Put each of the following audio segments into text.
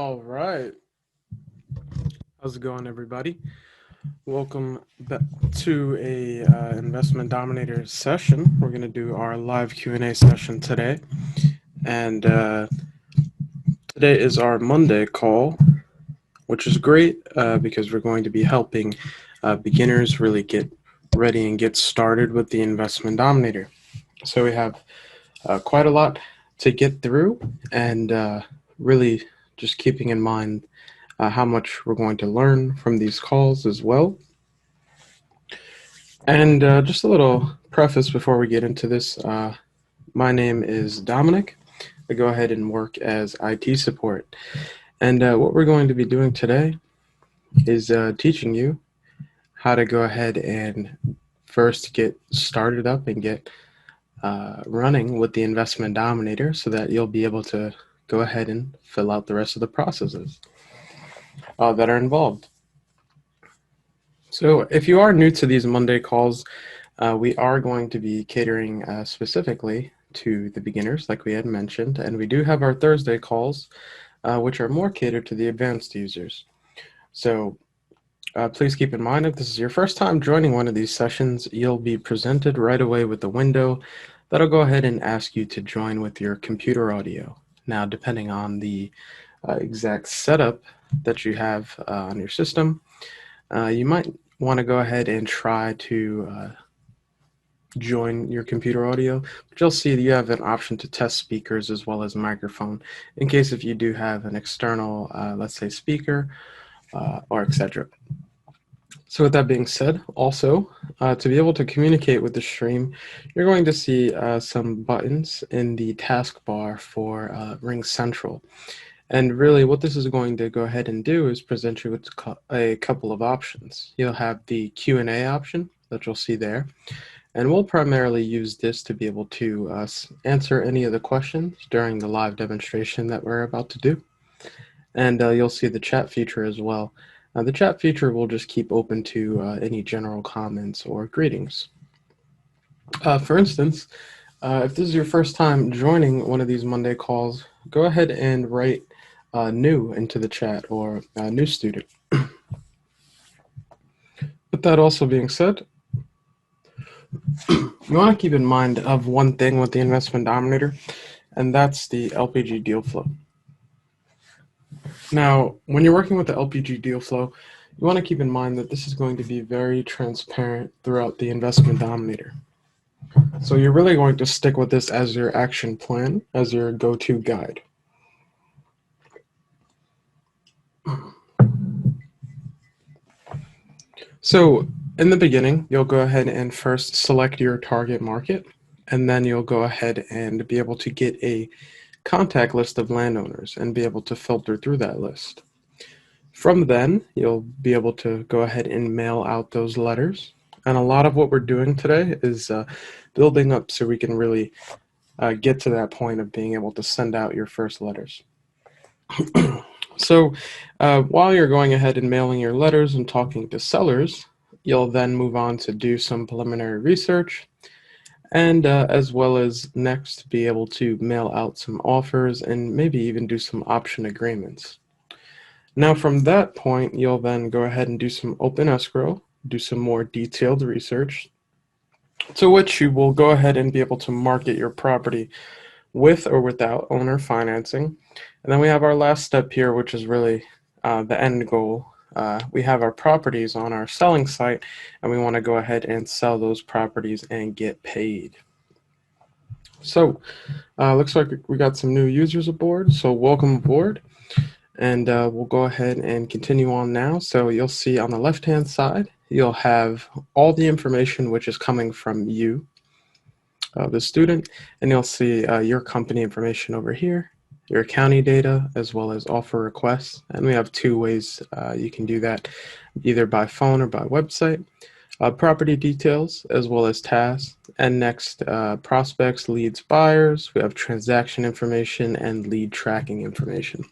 All right. How's it going, everybody? Welcome back to a Investment Dominator session. We're going to do our live Q&A session today. And today is our Monday call, which is great because we're going to be helping beginners really get ready and get started with the Investment Dominator. So we have quite a lot to get through, and really just keeping in mind how much we're going to learn from these calls as well. And just a little preface before we get into this. My name is Dominic. I go ahead and work as IT support. And what we're going to be doing today is teaching you how to go ahead and first get started up and get running with the Investment Dominator so that you'll be able to go ahead and fill out the rest of the processes that are involved. So if you are new to these Monday calls, we are going to be catering specifically to the beginners, like we had mentioned, and we do have our Thursday calls, which are more catered to the advanced users. So please keep in mind, if this is your first time joining one of these sessions, you'll be presented right away with a window that'll go ahead and ask you to join with your computer audio. Now, depending on the exact setup that you have on your system, you might want to go ahead and try to join your computer audio, but you'll see that you have an option to test speakers as well as microphone in case if you do have an external, let's say, speaker or etc. So with that being said, also, to be able to communicate with the stream, you're going to see some buttons in the taskbar for Ring Central. And really what this is going to go ahead and do is present you with a couple of options. You'll have the Q&A option that you'll see there. And we'll primarily use this to be able to answer any of the questions during the live demonstration that we're about to do. And you'll see the chat feature as well. The chat feature will just keep open to any general comments or greetings. For instance, if this is your first time joining one of these Monday calls, go ahead and write new into the chat or new student. With that also being said, you want to keep in mind of one thing with the Investment Dominator, and that's the LPG deal flow. Now, when you're working with the LPG deal flow, you want to keep in mind that this is going to be very transparent throughout the Investment Dominator. So you're really going to stick with this as your action plan, as your go-to guide. So in the beginning, you'll go ahead and first select your target market, and then you'll go ahead and be able to get a contact list of landowners and be able to filter through that list. From then, you'll be able to go ahead and mail out those letters. And a lot of what we're doing today is building up so we can really get to that point of being able to send out your first letters. So while you're going ahead and mailing your letters and talking to sellers, you'll then move on to do some preliminary research and as well as next be able to mail out some offers and maybe even do some option agreements. Now from that point, you'll then go ahead and do some open escrow, do some more detailed research, to which you will go ahead and be able to market your property with or without owner financing. And then we have our last step here, which is really the end goal. We have our properties on our selling site, and we want to go ahead and sell those properties and get paid. So looks like we got some new users aboard, so welcome aboard. And we'll go ahead and continue on now. So you'll see on the left-hand side, you'll have all the information which is coming from you, the student, and you'll see your company information over here, your county data, as well as offer requests. And we have two ways you can do that, either by phone or by website. Property details, as well as tasks. And next, prospects, leads, buyers. We have transaction information and lead tracking information.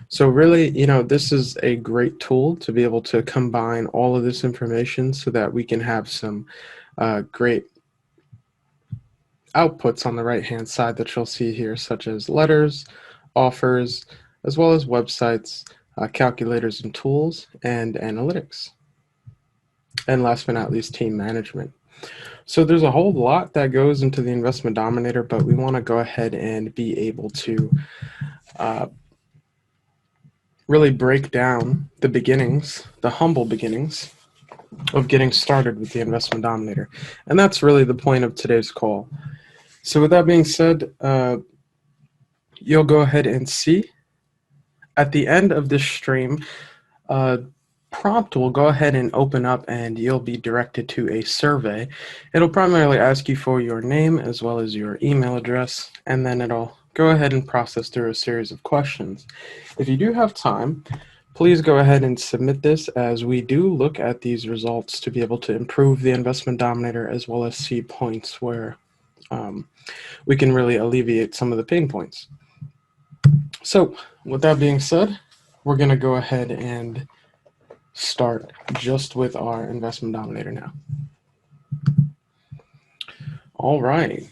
So really, this is a great tool to be able to combine all of this information so that we can have some great outputs on the right-hand side that you'll see here, such as letters, offers, as well as websites, calculators and tools, and analytics. And last but not least, team management. So there's a whole lot that goes into the Investment Dominator, but we want to go ahead and be able to really break down the beginnings, the humble beginnings of getting started with the Investment Dominator. And that's really the point of today's call. So with that being said, you'll go ahead and see at the end of this stream, prompt will go ahead and open up and you'll be directed to a survey. It'll primarily ask you for your name as well as your email address, and then it'll go ahead and process through a series of questions. If you do have time, please go ahead and submit this, as we do look at these results to be able to improve the Investment Dominator as well as see points where we can really alleviate some of the pain points. So with that being said, we're going to go ahead and start just with our Investment Dominator now. All right.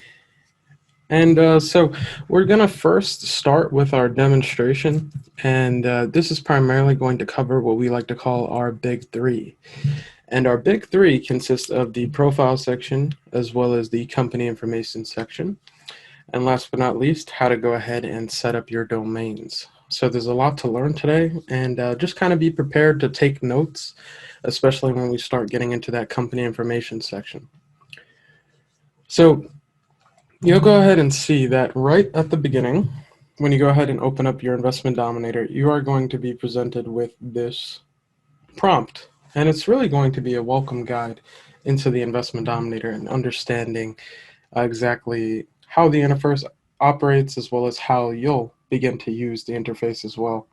And so we're going to first start with our demonstration, and this is primarily going to cover what we like to call our big three. And our big three consists of the profile section as well as the company information section. And last but not least, how to go ahead and set up your domains. So there's a lot to learn today, and just kind of be prepared to take notes, especially when we start getting into that company information section. So you'll go ahead and see that right at the beginning, when you go ahead and open up your Investment Dominator, you are going to be presented with this prompt. And it's really going to be a welcome guide into the Investment Dominator and understanding exactly how the interface operates, as well as how you'll begin to use the interface as well.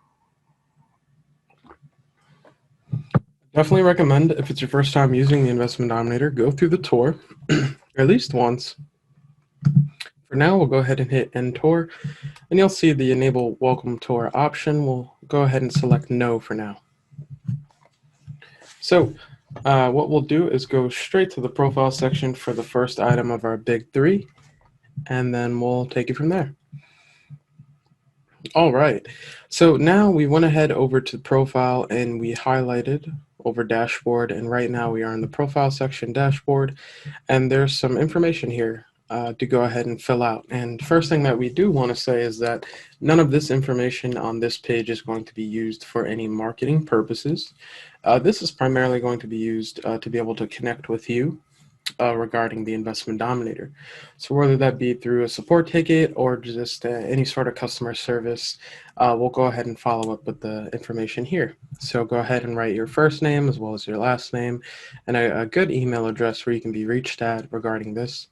Definitely recommend, if it's your first time using the Investment Dominator, go through the tour at least once. For now, we'll go ahead and hit End Tour, and you'll see the Enable Welcome Tour option. We'll go ahead and select No for now. So what we'll do is go straight to the profile section for the first item of our big three, and then we'll take it from there. All right, so now we went ahead over to profile and we highlighted over dashboard, and right now we are in the profile section dashboard, and there's some information here to go ahead and fill out. And first thing that we do want to say is that none of this information on this page is going to be used for any marketing purposes. This is primarily going to be used to be able to connect with you regarding the Investment Dominator. So whether that be through a support ticket or just any sort of customer service, we'll go ahead and follow up with the information here. So go ahead and write your first name as well as your last name, and a good email address where you can be reached at regarding this,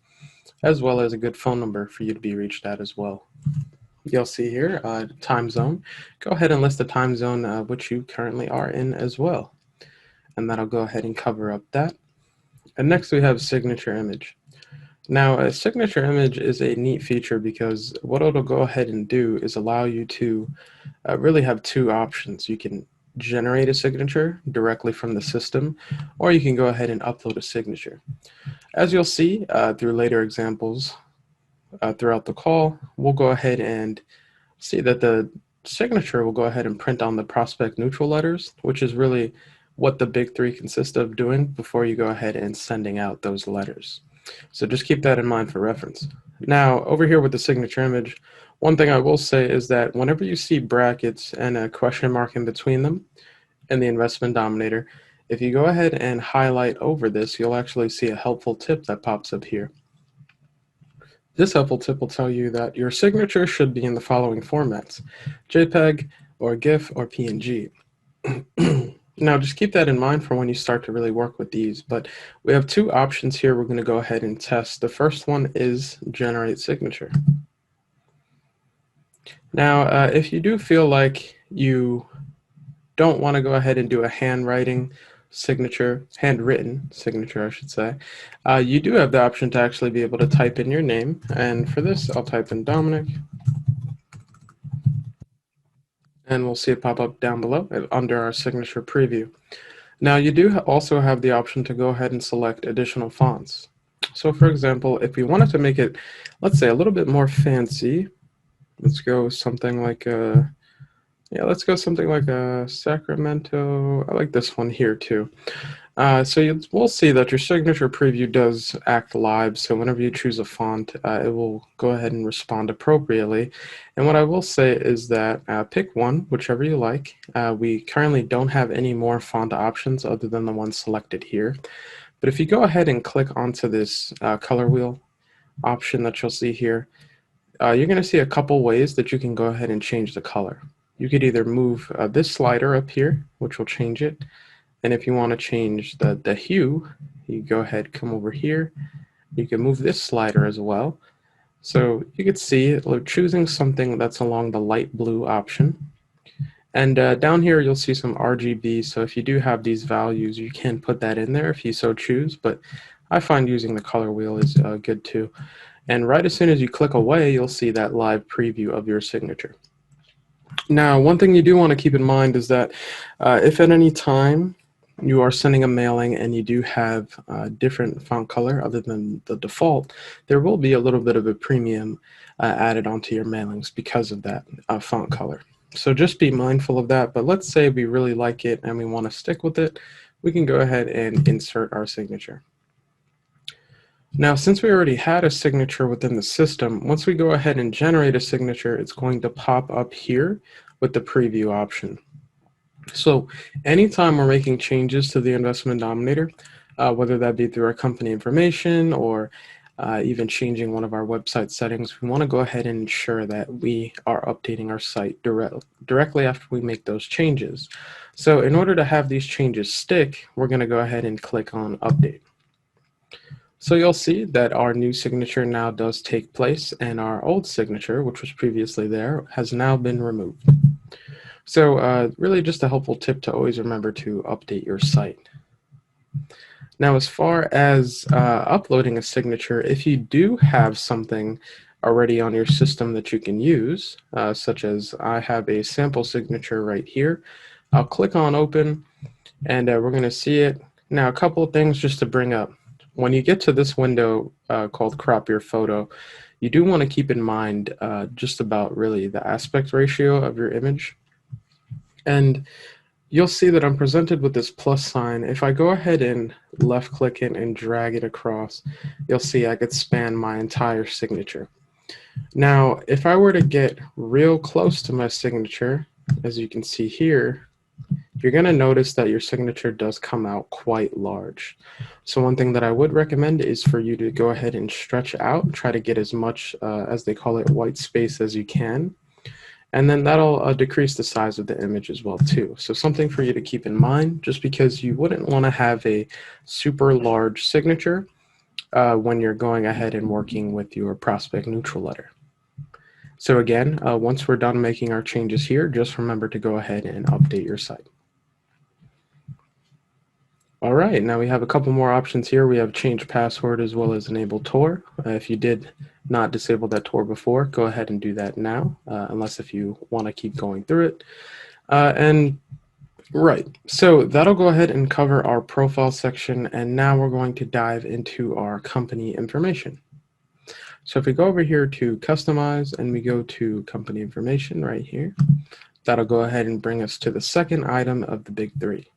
as well as a good phone number for you to be reached at as well. You'll see here time zone. Go ahead and list the time zone which you currently are in as well, and that'll go ahead and cover up that. And next we have signature image. Now a signature image is a neat feature because what it'll go ahead and do is allow you to really have two options. You can generate a signature directly from the system, or you can go ahead and upload a signature. As you'll see through later examples throughout the call, we'll go ahead and see that the signature will go ahead and print on the prospect neutral letters, which is really what the big three consist of doing before you go ahead and sending out those letters. So just keep that in mind for reference. Now, over here with the signature image, one thing I will say is that whenever you see brackets and a question mark in between them in the Investment Dominator, if you go ahead and highlight over this, you'll actually see a helpful tip that pops up here. This helpful tip will tell you that your signature should be in the following formats: JPEG or GIF or PNG. Now, just keep that in mind for when you start to really work with these, but we have two options here we're going to go ahead and test. The first one is generate signature. Now, if you do feel like you don't want to go ahead and do a handwritten signature, I should say, you do have the option to actually be able to type in your name, and for this I'll type in Dominic, and we'll see it pop up down below under our signature preview. Now you do also have the option to go ahead and select additional fonts. So for example, if we wanted to make it, let's say, a little bit more fancy, let's go something like Yeah, let's go something like a Sacramento. I like this one here too. So we'll see that your signature preview does act live. So whenever you choose a font, it will go ahead and respond appropriately. And what I will say is that pick one, whichever you like. We currently don't have any more font options other than the one selected here. But if you go ahead and click onto this color wheel option that you'll see here, you're going to see a couple ways that you can go ahead and change the color. You could either move this slider up here, which will change it. And if you want to change the hue, you go ahead, come over here. You can move this slider as well. So you can see choosing something that's along the light blue option. And down here, you'll see some RGB. So if you do have these values, you can put that in there if you so choose. But I find using the color wheel is good too. And right as soon as you click away, you'll see that live preview of your signature. Now, one thing you do want to keep in mind is that if at any time you are sending a mailing and you do have a different font color other than the default, there will be a little bit of a premium added onto your mailings because of that font color. So just be mindful of that. But let's say we really like it and we want to stick with it, we can go ahead and insert our signature. Now, since we already had a signature within the system, once we go ahead and generate a signature, it's going to pop up here with the preview option. So anytime we're making changes to the Investment Dominator, whether that be through our company information or even changing one of our website settings, we want to go ahead and ensure that we are updating our site directly after we make those changes. So in order to have these changes stick, we're going to go ahead and click on Update. So you'll see that our new signature now does take place, and our old signature, which was previously there, has now been removed. So really just a helpful tip to always remember to update your site. Now, as far as uploading a signature, if you do have something already on your system that you can use, such as I have a sample signature right here, I'll click on Open, and we're going to see it. Now, a couple of things just to bring up. When you get to this window called Crop Your Photo, you do want to keep in mind just about really the aspect ratio of your image. And you'll see that I'm presented with this plus sign. If I go ahead and left click it and drag it across, you'll see I could span my entire signature. Now, if I were to get real close to my signature, as you can see here, you're going to notice that your signature does come out quite large. So one thing that I would recommend is for you to go ahead and stretch out, try to get as much, as they call it, white space as you can. And then that'll decrease the size of the image as well too. So something for you to keep in mind, just because you wouldn't want to have a super large signature when you're going ahead and working with your prospect neutral letter. So again, once we're done making our changes here, just remember to go ahead and update your site. All right, now we have a couple more options here. We have change password as well as enable Tor. If you did not disable that Tor before, go ahead and do that now, unless if you want to keep going through it. Right, so that'll go ahead and cover our profile section, and now we're going to dive into our company information. So if we go over here to customize and we go to company information right here, that'll go ahead and bring us to the second item of the big three.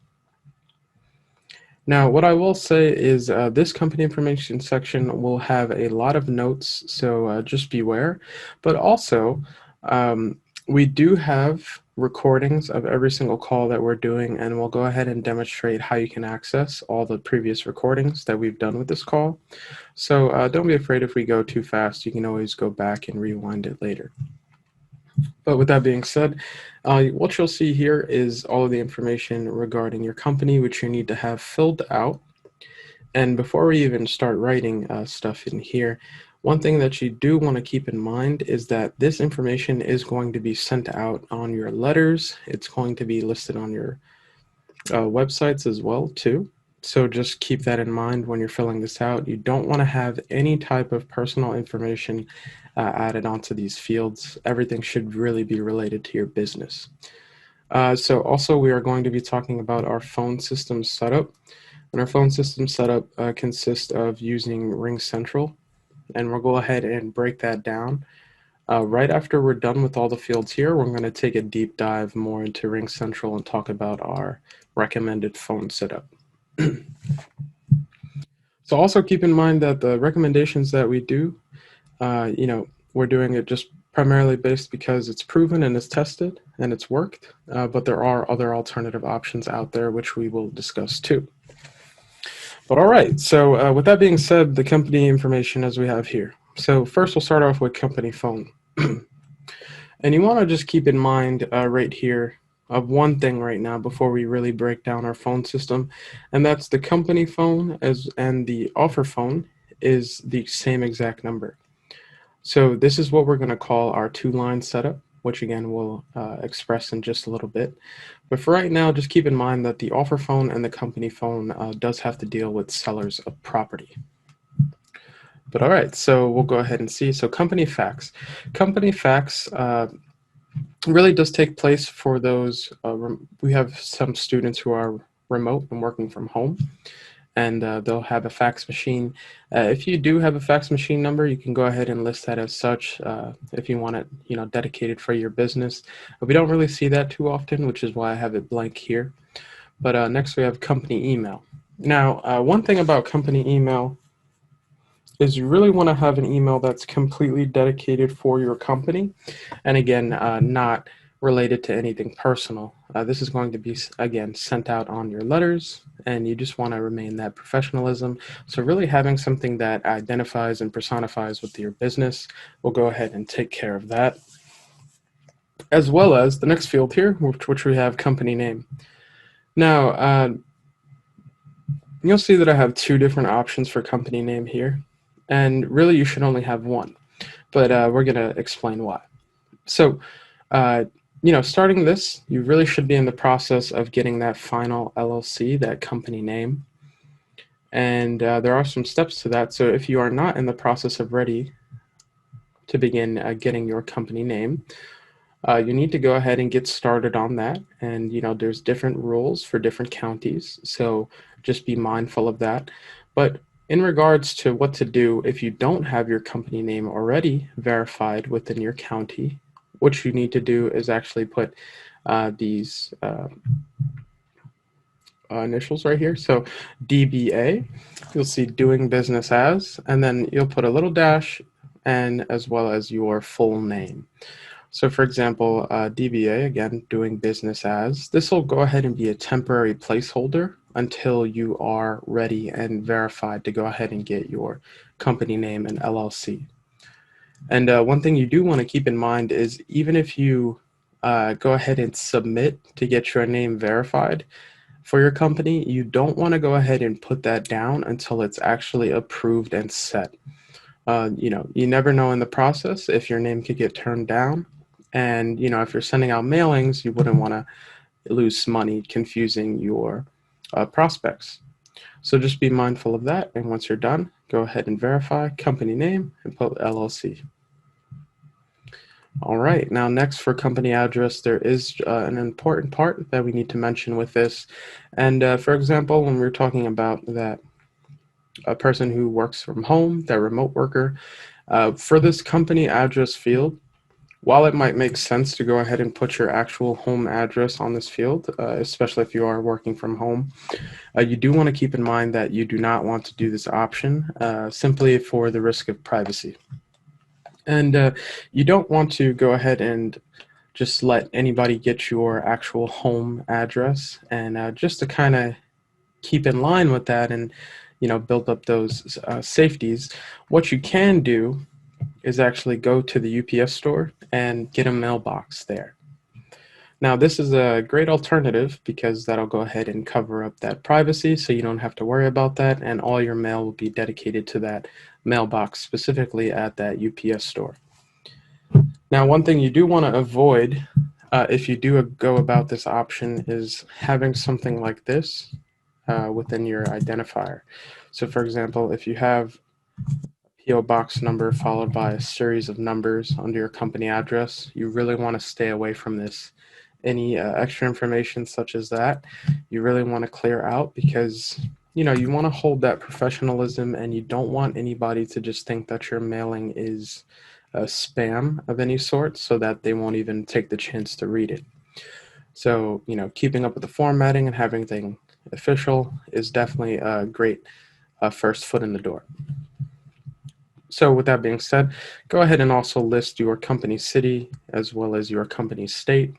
Now, what I will say is this company information section will have a lot of notes, so just beware. But also, we do have recordings of every single call that we're doing, and we'll go ahead and demonstrate how you can access all the previous recordings that we've done with this call. So don't be afraid if we go too fast. You can always go back and rewind it later. But with that being said, what you'll see here is all of the information regarding your company, which you need to have filled out. And before we even start writing stuff in here, one thing that you do want to keep in mind is that this information is going to be sent out on your letters. It's going to be listed on your websites as well, too. So just keep that in mind when you're filling this out. You don't want to have any type of personal information added onto these fields. Everything should really be related to your business. So also we are going to be talking about our phone system setup. And our phone system setup consists of using Ring Central. And we'll go ahead and break that down Right after we're done with all the fields here, we're going to take a deep dive more into Ring Central and talk about our recommended phone setup. So also keep in mind that the recommendations that we do, we're doing it just primarily based because it's proven and it's tested and it's worked, but there are other alternative options out there which we will discuss too. But all right, so with that being said, the company information as we have here. So first we'll start off with company phone. And you want to just keep in mind right here of one thing right now before we really break down our phone system, and that's the company phone and the offer phone is the same exact number. So this is what we're going to call our two-line setup, which again we'll express in just a little bit. But for right now, just keep in mind that the offer phone and the company phone does have to deal with sellers of property. But all right, so we'll go ahead and see. So company fax. Company fax really does take place for those, we have some students who are remote and working from home, and they'll have a fax machine. If you do have a fax machine number, you can go ahead and list that as such if you want it, dedicated for your business. But we don't really see that too often, which is why I have it blank here. But next we have company email. Now, one thing about company email is you really want to have an email that's completely dedicated for your company, and again, not related to anything personal. This is going to be, again, sent out on your letters, and you just want to remain that professionalism. So really having something that identifies and personifies with your business, we'll go ahead and take care of that. As well as the next field here, which we have company name. Now, you'll see that I have two different options for company name here. And really, you should only have one, but we're going to explain why. So, starting this, you really should be in the process of getting that final LLC, that company name. And there are some steps to that. So if you are not in the process of ready to begin getting your company name, you need to go ahead and get started on that. And, there's different rules for different counties. So just be mindful of that. But in regards to what to do if you don't have your company name already verified within your county, what you need to do is actually put these initials right here. So DBA, you'll see doing business as, and then you'll put a little dash and as well as your full name. So for example, DBA, again, doing business as, this will go ahead and be a temporary placeholder until you are ready and verified to go ahead and get your company name and LLC. And one thing you do want to keep in mind is even if you go ahead and submit to get your name verified for your company, you don't want to go ahead and put that down until it's actually approved and set. You never know in the process if your name could get turned down. And, if you're sending out mailings, you wouldn't want to lose money confusing your prospects. So just be mindful of that. And once you're done, go ahead and verify company name and put LLC. All right, now next for company address, there is an important part that we need to mention with this. And for example, when we're talking about that a person who works from home, that remote worker, for this company address field, while it might make sense to go ahead and put your actual home address on this field, especially if you are working from home, you do want to keep in mind that you do not want to do this option simply for the risk of privacy. And you don't want to go ahead and just let anybody get your actual home address. And just to kind of keep in line with that and build up those safeties, what you can do is actually go to the UPS store and get a mailbox there. Now, this is a great alternative because that'll go ahead and cover up that privacy so you don't have to worry about that, and all your mail will be dedicated to that mailbox specifically at that UPS store. Now, one thing you do want to avoid if you do go about this option is having something like this within your identifier. So for example, if you have PO box number followed by a series of numbers under your company address, you really want to stay away from this. Any extra information such as that, you really want to clear out because you want to hold that professionalism and you don't want anybody to just think that your mailing is spam of any sort, so that they won't even take the chance to read it. So, keeping up with the formatting and having everything official is definitely a great first foot in the door. So with that being said, go ahead and also list your company city as well as your company state,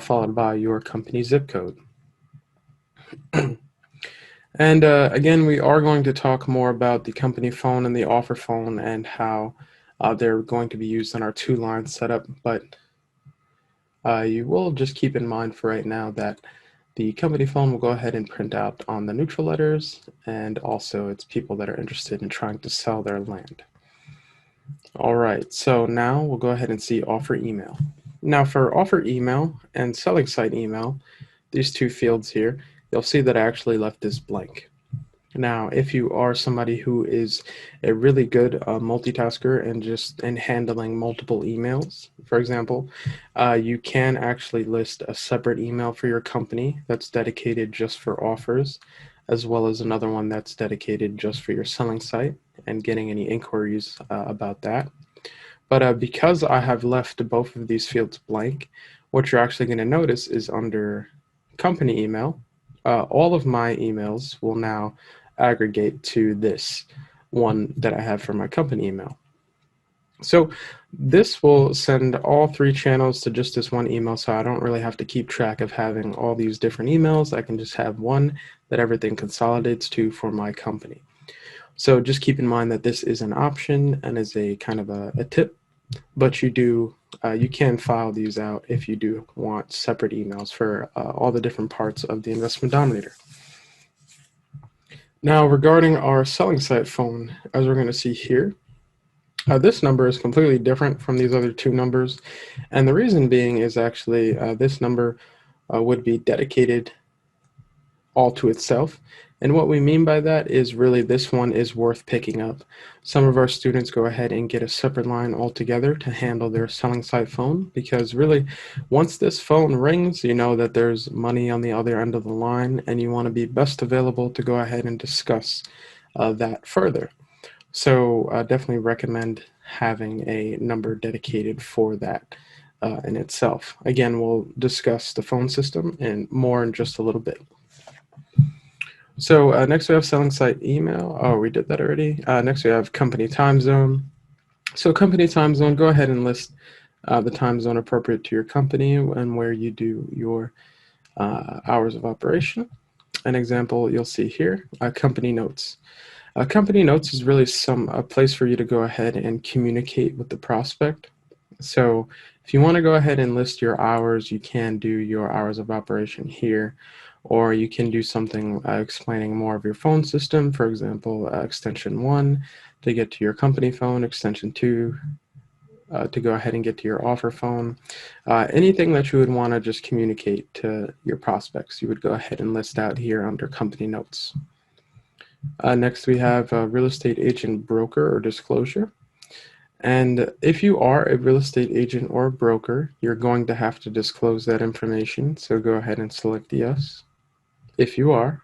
followed by your company zip code. And again, we are going to talk more about the company phone and the offer phone and how they're going to be used in our two-line setup, but you will just keep in mind for right now that the company phone will go ahead and print out on the neutral letters, and also it's people that are interested in trying to sell their land. All right, so now we'll go ahead and see offer email. Now for offer email and selling site email, these two fields here, you'll see that I actually left this blank. Now, if you are somebody who is a really good multitasker and just in handling multiple emails, for example, you can actually list a separate email for your company that's dedicated just for offers, as well as another one that's dedicated just for your selling site and getting any inquiries about that. But because I have left both of these fields blank, what you're actually going to notice is under company email, all of my emails will now aggregate to this one that I have for my company email. So this will send all three channels to just this one email, so I don't really have to keep track of having all these different emails. I can just have one that everything consolidates to for my company. So just keep in mind that this is an option and is a kind of a tip, but you can file these out if you do want separate emails for all the different parts of the Investment Dominator. Now regarding our selling site phone, as we're going to see here, this number is completely different from these other two numbers, and the reason being is actually this number would be dedicated all to itself. And what we mean by that is really this one is worth picking up. Some of our students go ahead and get a separate line altogether to handle their selling site phone, because really once this phone rings, you know that there's money on the other end of the line and you want to be best available to go ahead and discuss that further. So definitely recommend having a number dedicated for that in itself. Again, we'll discuss the phone system and more in just a little bit. So next we have selling site email. Oh, we did that already. Next we have company time zone. So company time zone, go ahead and list the time zone appropriate to your company and where you do your hours of operation. An example you'll see here, company notes. Company notes is really a place for you to go ahead and communicate with the prospect. So if you want to go ahead and list your hours, you can do your hours of operation here, or you can do something explaining more of your phone system. For example, extension 1 to get to your company phone, extension 2 to go ahead and get to your offer phone. Anything that you would want to just communicate to your prospects, you would go ahead and list out here under company notes. Next we have real estate agent, broker, or disclosure. And if you are a real estate agent or a broker, you're going to have to disclose that information. So go ahead and select yes, if you are.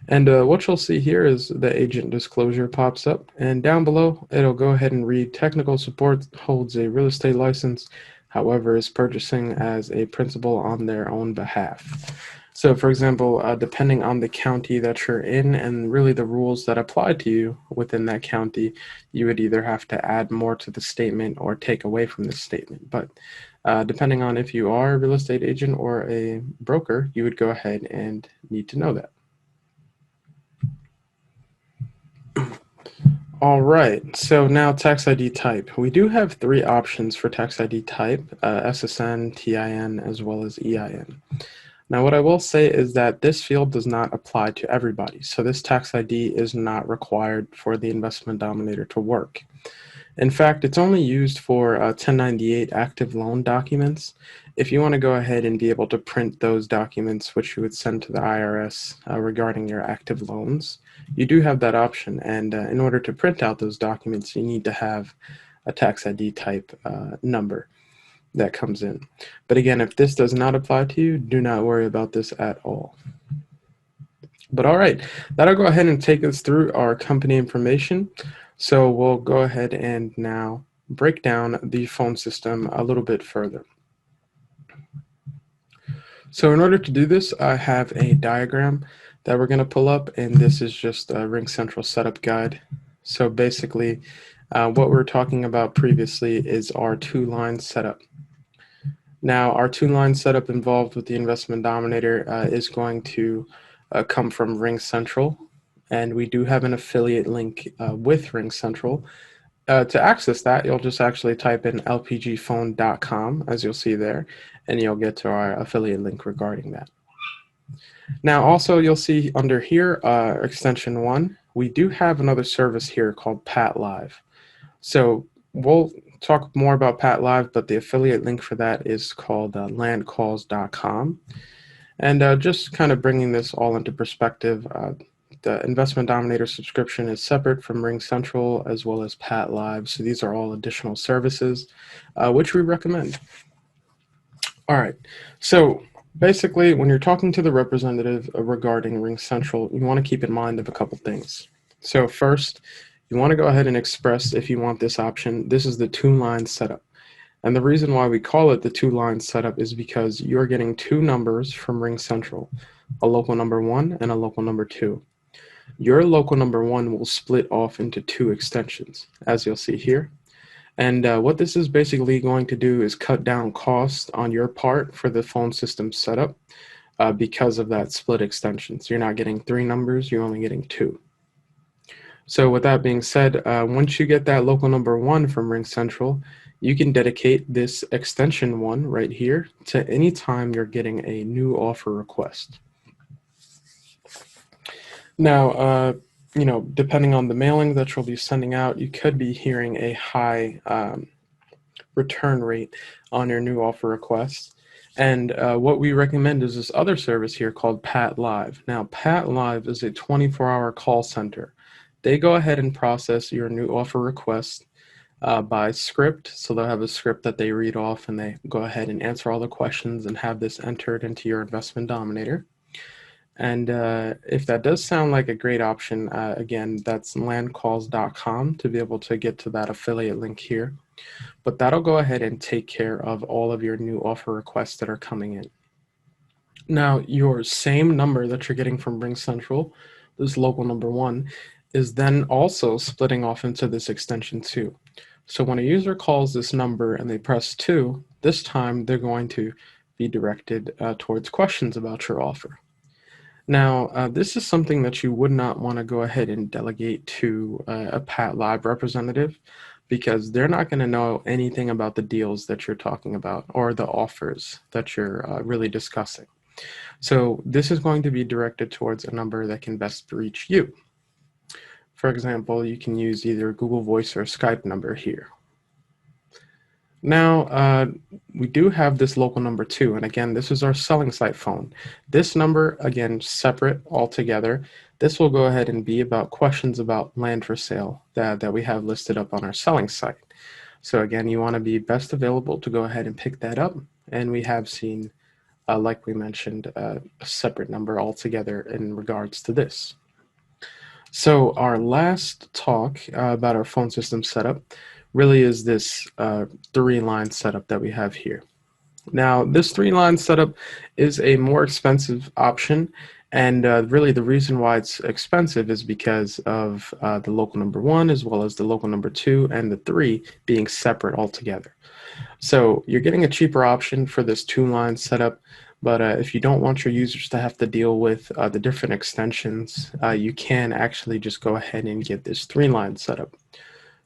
And what you'll see here is the agent disclosure pops up, and down below it'll go ahead and read technical support holds a real estate license, however is purchasing as a principal on their own behalf. So for example, depending on the county that you're in and really the rules that apply to you within that county, you would either have to add more to the statement or take away from the statement. But depending on if you are a real estate agent or a broker, you would go ahead and need to know that. All right, so now tax ID type. We do have 3 options for tax ID type, SSN, TIN, as well as EIN. Now what I will say is that this field does not apply to everybody, so this tax ID is not required for the Investment Dominator to work. In fact, it's only used for 1098 active loan documents. If you want to go ahead and be able to print those documents, which you would send to the IRS regarding your active loans, you do have that option. And in order to print out those documents, you need to have a tax ID type number that comes in. But again, if this does not apply to you, do not worry about this at all. But all right, that'll go ahead and take us through our company information. So we'll go ahead and now break down the phone system a little bit further. So in order to do this, I have a diagram that we're going to pull up, and this is just a RingCentral setup guide. So basically, what we were talking about previously is our two-line setup. Now, our two-line setup involved with the Investment Dominator is going to come from RingCentral, and we do have an affiliate link with RingCentral. To access that, you'll just actually type in lpgphone.com, as you'll see there, and you'll get to our affiliate link regarding that. Now, also, you'll see under here, extension 1, we do have another service here called Pat Live. So we'll talk more about Pat Live, but the affiliate link for that is called landcalls.com. And just kind of bringing this all into perspective, the Investment Dominator subscription is separate from RingCentral as well as Pat Live. So these are all additional services, which we recommend. All right. So basically, when you're talking to the representative regarding RingCentral, you want to keep in mind of a couple things. So first, you want to go ahead and express if you want this option. This is the two-line setup. And the reason why we call it the two-line setup is because you're getting two numbers from RingCentral, a local number 1 and a local number 2. Your local number 1 will split off into two extensions, as you'll see here. And what this is basically going to do is cut down cost on your part for the phone system setup because of that split extension. So you're not getting 3 numbers, you're only getting 2. So with that being said, once you get that local number 1 from RingCentral, you can dedicate this extension 1 right here to any time you're getting a new offer request. Now, depending on the mailing that you'll be sending out, you could be hearing a high return rate on your new offer requests. And what we recommend is this other service here called Pat Live. Now, Pat Live is a 24-hour call center. They go ahead and process your new offer request by script. So they'll have a script that they read off, and they go ahead and answer all the questions and have this entered into your Investment Dominator. And if that does sound like a great option, again, that's landcalls.com to be able to get to that affiliate link here. But that'll go ahead and take care of all of your new offer requests that are coming in. Now, your same number that you're getting from RingCentral, this local number 1, is then also splitting off into this extension 2. So when a user calls this number and they press 2, this time they're going to be directed towards questions about your offer. Now, this is something that you would not want to go ahead and delegate to a Pat Live representative, because they're not going to know anything about the deals that you're talking about or the offers that you're really discussing. So this is going to be directed towards a number that can best reach you. For example, you can use either Google Voice or Skype number here. Now, we do have this local number 2, and again, this is our selling site phone. This number, again, separate altogether. This will go ahead and be about questions about land for sale that we have listed up on our selling site. So again, you want to be best available to go ahead and pick that up, and we have seen, like we mentioned, a separate number altogether in regards to this. So our last talk about our phone system setup really is this 3-line setup that we have here. Now, this 3-line setup is a more expensive option, and really the reason why it's expensive is because of the local number 1 as well as the local number 2 and the 3 being separate altogether. So you're getting a cheaper option for this 2-line setup, but if you don't want your users to have to deal with the different extensions, you can actually just go ahead and get this 3-line setup.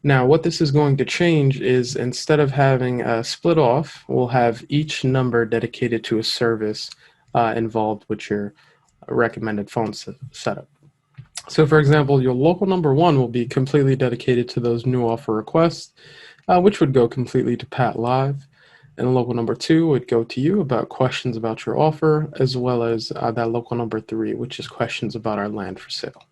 Now, what this is going to change is, instead of having a split off, we'll have each number dedicated to a service involved with your recommended phone setup. So for example, your local number 1 will be completely dedicated to those new offer requests, which would go completely to Pat Live. And local number 2 would go to you about questions about your offer, as well as that local number 3, which is questions about our land for sale.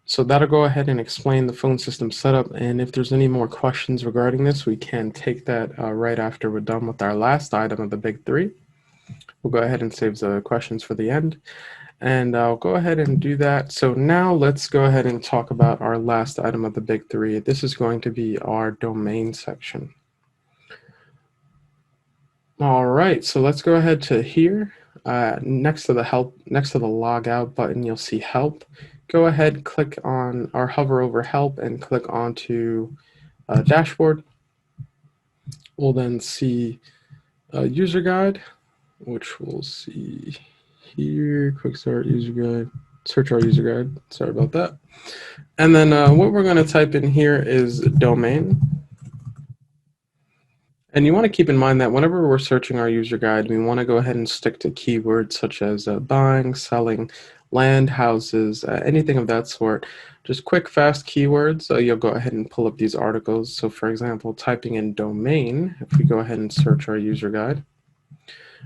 So that'll go ahead and explain the phone system setup, and if there's any more questions regarding this, we can take that right after we're done with our last item of the big 3. We'll go ahead and save the questions for the end. And I'll go ahead and do that. So now let's go ahead and talk about our last item of the big three. This is going to be our domain section. All right, so let's go ahead to here. Next to the log out button, you'll see help. Go ahead, click on or hover over help and click onto dashboard. We'll then see user guide, which we'll see here. Quick start user guide, search our user guide. Sorry about that. And then what we're going to type in here is domain. And you want to keep in mind that whenever we're searching our user guide, we want to go ahead and stick to keywords such as buying, selling, land, houses, anything of that sort. Just quick, fast keywords. You'll go ahead and pull up these articles. So for example, typing in domain, if we go ahead and search our user guide.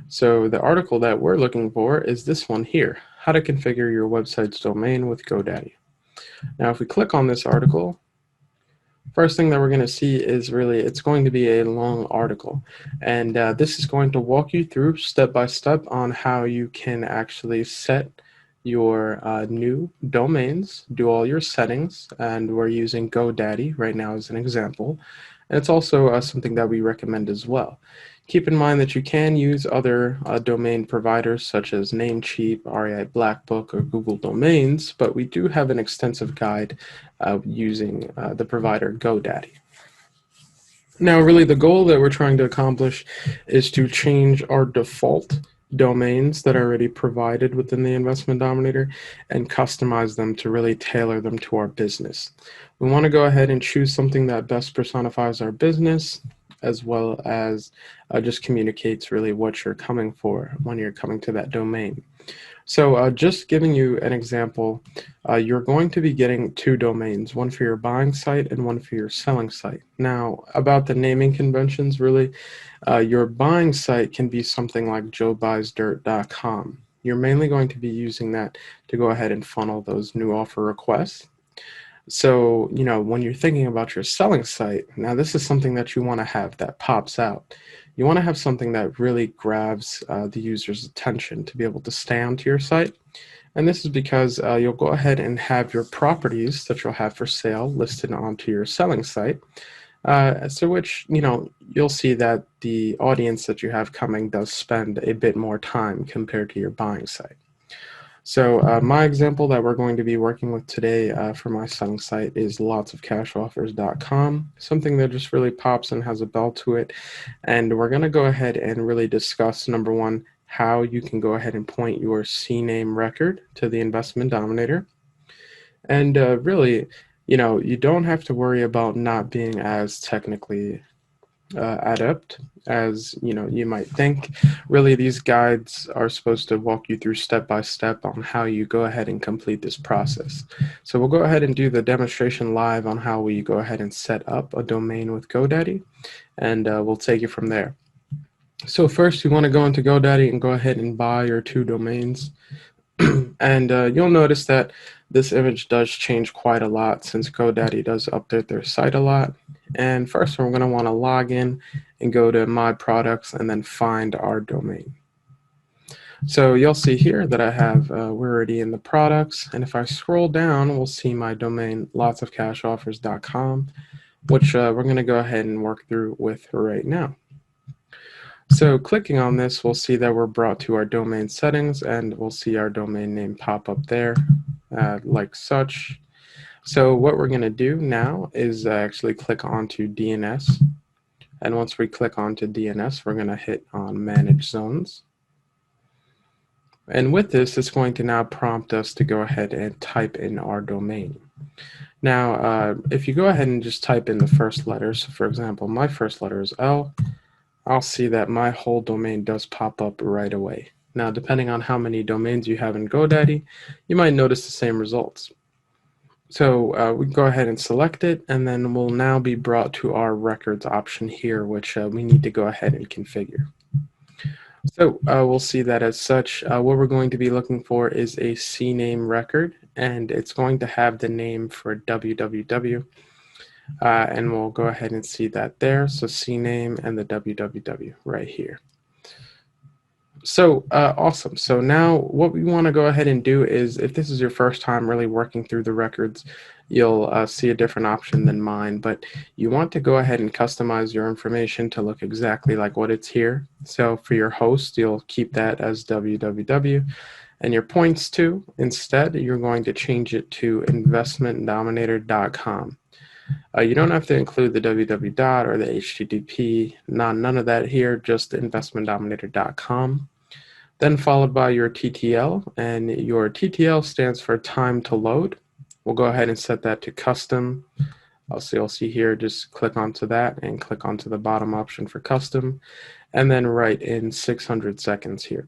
So the article that we're looking for is this one here, how to configure your website's domain with GoDaddy. Now, if we click on this article, first thing that we're going to see is it's going to be a long article. And this is going to walk you through step by step on how you can actually set your new domains, do all your settings, and we're using GoDaddy right now as an example. And it's also something that we recommend as well. Keep in mind that you can use other domain providers such as Namecheap, REI Blackbook, or Google Domains, but we do have an extensive guide using the provider GoDaddy. Now, really, the goal that we're trying to accomplish is to change our default domains that are already provided within the Investment Dominator and customize them to really tailor them to our business. We want to go ahead and choose something that best personifies our business, as well as just communicates really what you're coming for when you're coming to that domain. So just giving you an example, you're going to be getting two domains, one for your buying site and one for your selling site. Now, about the naming conventions, really, your buying site can be something like joebuysdirt.com. You're mainly going to be using that to go ahead and funnel those new offer requests. So, when you're thinking about your selling site, now this is something that you want to have that pops out. You want to have something that really grabs the user's attention to be able to stay onto your site. And this is because you'll go ahead and have your properties that you'll have for sale listed onto your selling site. So which, you'll see that the audience that you have coming does spend a bit more time compared to your buying site. So my example that we're going to be working with today for my selling site is lotsofcashoffers.com, something that just really pops and has a bell to it. And we're going to go ahead and really discuss, number one, how you can go ahead and point your CNAME record to the Investment Dominator. And really, you don't have to worry about not being as technically adept as you might think. Really, these guides are supposed to walk you through step by step on how you go ahead and complete this process. So we'll go ahead and do the demonstration live on how we go ahead and set up a domain with GoDaddy, and we'll take it from there. So first, you want to go into GoDaddy and go ahead and buy your two domains. And you'll notice that this image does change quite a lot since GoDaddy does update their site a lot. And first, we're going to want to log in and go to My Products and then find our domain. So you'll see here that I have, we're already in the products. And if I scroll down, we'll see my domain, lotsofcashoffers.com, which we're going to go ahead and work through with right now. So clicking on this, we'll see that we're brought to our domain settings, and we'll see our domain name pop up there like such. So what we're going to do now is actually click onto DNS. And once we click onto DNS, we're going to hit on Manage Zones. And with this, it's going to now prompt us to go ahead and type in our domain. Now, if you go ahead and just type in the first letters, so for example, my first letter is L, I'll see that my whole domain does pop up right away. Now, depending on how many domains you have in GoDaddy, you might notice the same results. So we go ahead and select it, and then we'll now be brought to our records option here, which we need to go ahead and configure. So we'll see that as such, what we're going to be looking for is a CNAME record, and it's going to have the name for www. And we'll go ahead and see that there. So CNAME and the www right here. Awesome. So now what we want to go ahead and do is, if this is your first time really working through the records, you'll see a different option than mine, but you want to go ahead and customize your information to look exactly like what it's here. So for your host, you'll keep that as www, and your points to, instead, you're going to change it to investmentdominator.com. You don't have to include the www dot or the http, none of that here, just investmentdominator.com. Then followed by your TTL, and your TTL stands for time to load. We'll go ahead and set that to custom. You'll see here, just click onto that and click onto the bottom option for custom, and then write in 600 seconds here.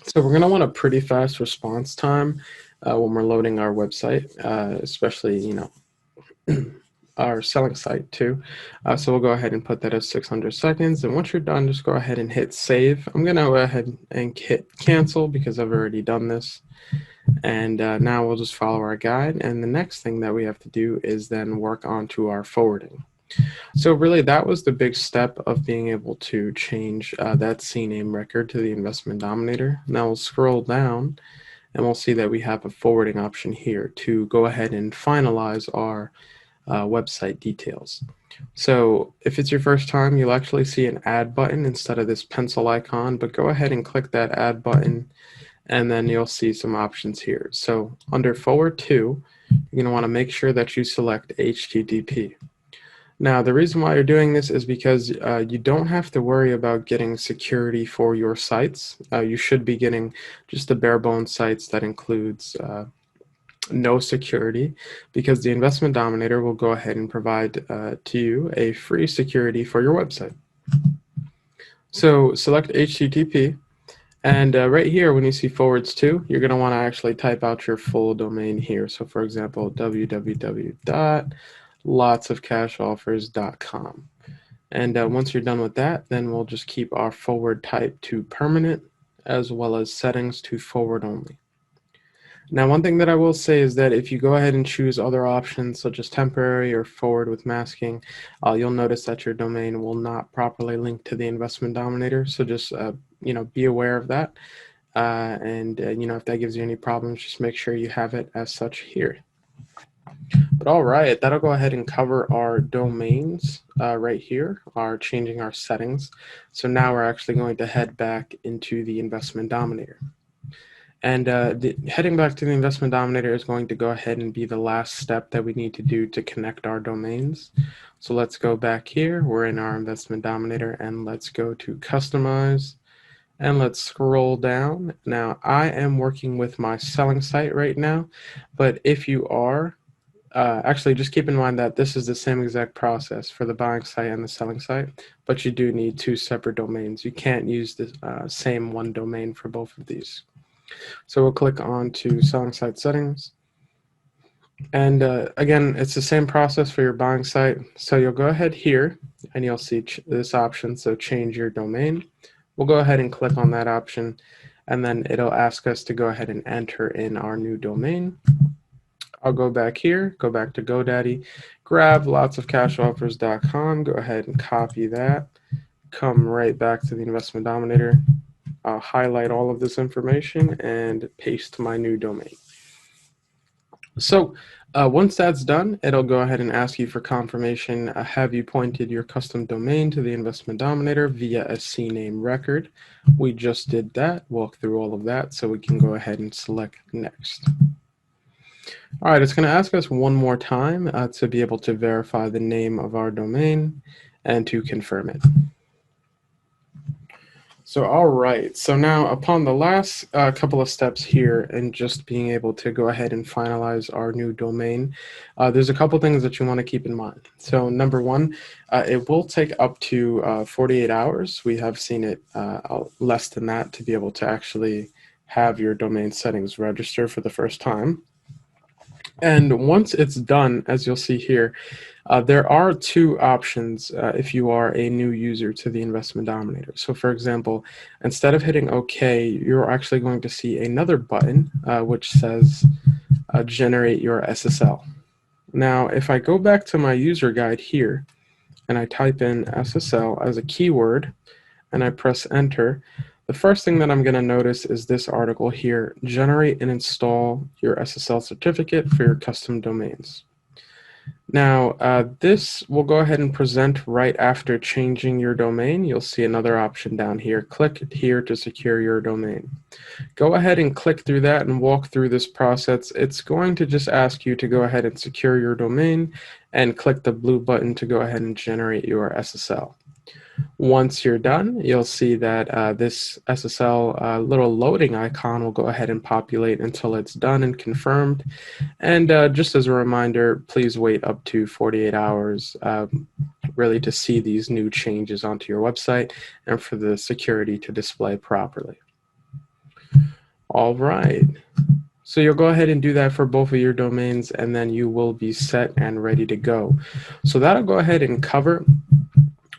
So we're going to want a pretty fast response time when we're loading our website, especially, our selling site too. So we'll go ahead and put that as 600 seconds. And once you're done, just go ahead and hit save. I'm going to go ahead and hit cancel because I've already done this. And now we'll just follow our guide. And the next thing that we have to do is then work on to our forwarding. So really that was the big step of being able to change that CNAME record to the Investment Dominator. Now we'll scroll down and we'll see that we have a forwarding option here to go ahead and finalize our website details. So if it's your first time, you'll actually see an add button instead of this pencil icon, but go ahead and click that add button and then you'll see some options here. So under forward to, you're going to want to make sure that you select HTTP. Now the reason why you're doing this is because you don't have to worry about getting security for your sites. You should be getting just the bare bones sites that includes no security, because the Investment Dominator will go ahead and provide to you a free security for your website. So select HTTP, and right here when you see forwards to, you're going to want to actually type out your full domain here. So for example, www.lotsofcashoffers.com. And once you're done with that, then we'll just keep our forward type to permanent, as well as settings to forward only. Now, one thing that I will say is that if you go ahead and choose other options such as temporary or forward with masking, you'll notice that your domain will not properly link to the Investment Dominator. So just be aware of that. If that gives you any problems, just make sure you have it as such here. But all right, that'll go ahead and cover our domains right here, changing our settings. So now we're actually going to head back into the Investment Dominator. And heading back to the Investment Dominator is going to go ahead and be the last step that we need to do to connect our domains. So let's go back here. We're in our Investment Dominator, and let's go to Customize, and let's scroll down. Now, I am working with my selling site right now, but if you are, actually just keep in mind that this is the same exact process for the buying site and the selling site, but you do need two separate domains. You can't use the same one domain for both of these. So we'll click on to selling site settings. And again, it's the same process for your buying site. So you'll go ahead here and you'll see this option. So change your domain. We'll go ahead and click on that option, and then it'll ask us to go ahead and enter in our new domain. I'll go back here, go back to GoDaddy, grab lotsofcashoffers.com, go ahead and copy that, come right back to the Investment Dominator. I'll highlight all of this information and paste my new domain. So once that's done, it'll go ahead and ask you for confirmation. Have you pointed your custom domain to the Investment Dominator via a CNAME record? We just did that, walk through all of that, so we can go ahead and select next. All right, it's going to ask us one more time to be able to verify the name of our domain and to confirm it. So all right, so now upon the last couple of steps here and just being able to go ahead and finalize our new domain, there's a couple things that you want to keep in mind. So number one, it will take up to 48 hours. We have seen it less than that to be able to actually have your domain settings register for the first time. And once it's done, as you'll see here, there are two options if you are a new user to the Investment Dominator. So for example, instead of hitting OK, you're actually going to see another button which says generate your SSL. Now, if I go back to my user guide here and I type in SSL as a keyword and I press enter, The first thing that I'm going to notice is this article here, generate and install your SSL certificate for your custom domains. Now, this will go ahead and present right after changing your domain. You'll see another option down here. Click here to secure your domain. Go ahead and click through that and walk through this process. It's going to just ask you to go ahead and secure your domain and click the blue button to go ahead and generate your SSL. Once you're done, you'll see that this SSL little loading icon will go ahead and populate until it's done and confirmed. And just as a reminder, please wait up to 48 hours really to see these new changes onto your website and for the security to display properly. All right. So you'll go ahead and do that for both of your domains, and then you will be set and ready to go. So that'll go ahead and cover